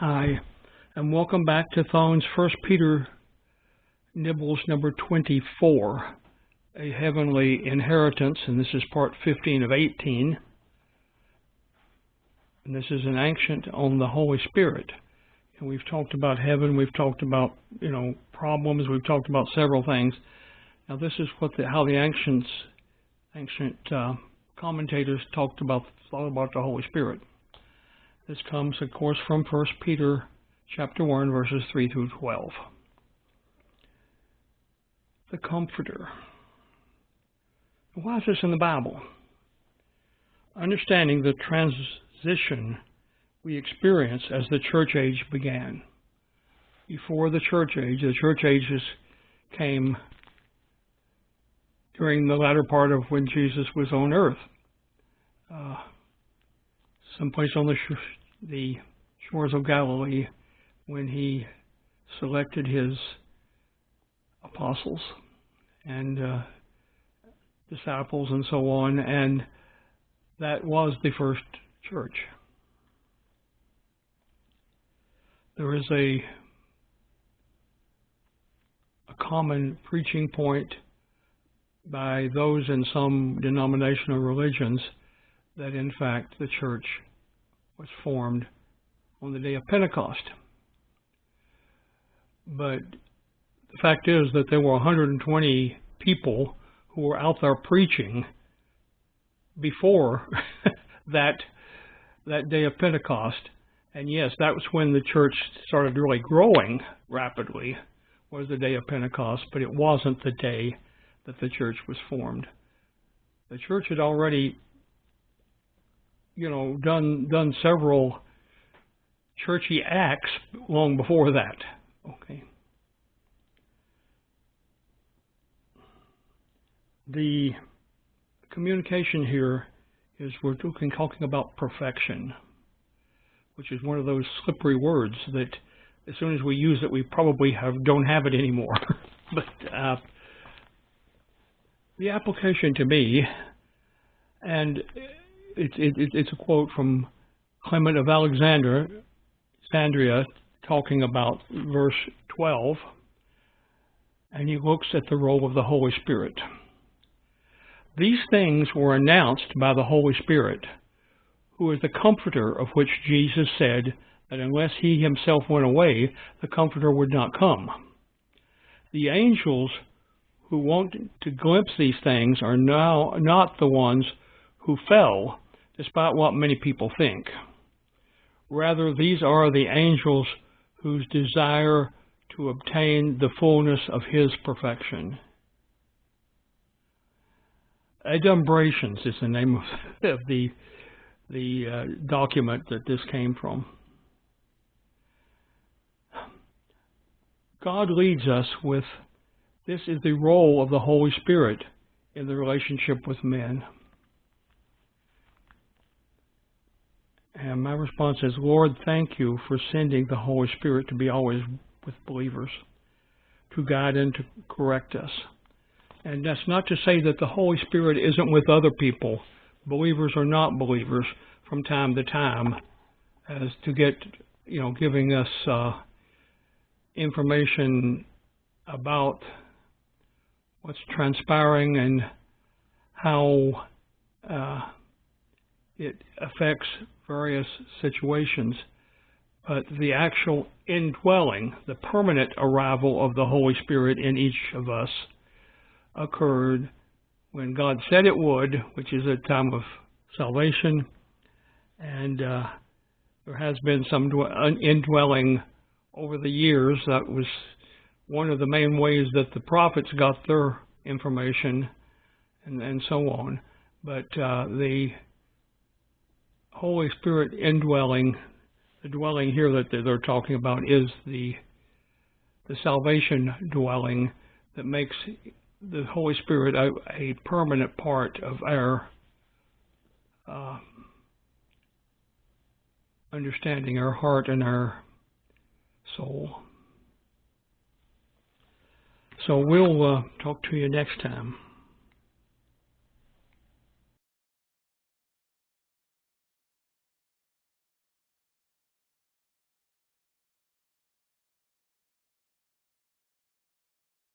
Hi, and welcome back to Thone's 1 Peter Nibbles number 24, A Heavenly Inheritance, and this is part 15 of 18. And this is an ancient on the Holy Spirit. And we've talked about heaven, we've talked about, problems, we've talked about several things. Now this is how the ancient commentators thought about the Holy Spirit. This comes, of course, from 1 Peter chapter 1, verses 3 through 12. The Comforter. Why is this in the Bible? Understanding the transition we experience as the church age began. Before the church ages came during the latter part of when Jesus was on earth. Someplace on the shores of Galilee when he selected his apostles and disciples and so on, and that was the first church. There is a common preaching point by those in some denominational religions that in fact the church was formed on the day of Pentecost. But the fact is that there were 120 people who were out there preaching before that day of Pentecost. And yes, that was when the church started really growing rapidly, was the day of Pentecost, but it wasn't the day that the church was formed. The church had already done several churchy acts long before that. Okay. The communication here is we're talking about perfection, which is one of those slippery words that as soon as we use it, we probably don't have it anymore. But the application to me, and it's a quote from Clement of Alexandria talking about verse 12, and he looks at the role of the Holy Spirit. These things were announced by the Holy Spirit, who is the Comforter, of which Jesus said that unless he himself went away, the Comforter would not come. The angels who want to glimpse these things are now not the ones who fell, despite what many people think. Rather, these are the angels whose desire to obtain the fullness of his perfection. Adumbrations is the name of the document that this came from. God leads us with, this is the role of the Holy Spirit in the relationship with men. And my response is, Lord, thank you for sending the Holy Spirit to be always with believers, to guide and to correct us. And that's not to say that the Holy Spirit isn't with other people, believers or not believers, from time to time, as to get, giving us information about what's transpiring and how it affects various situations. But the actual indwelling, the permanent arrival of the Holy Spirit in each of us occurred when God said it would, which is a time of salvation. And there has been some indwelling over the years. That was one of the main ways that the prophets got their information and so on. But the Holy Spirit indwelling, the dwelling here that they're talking about, is the salvation dwelling that makes the Holy Spirit a permanent part of our understanding, our heart and our soul. So we'll talk to you next time.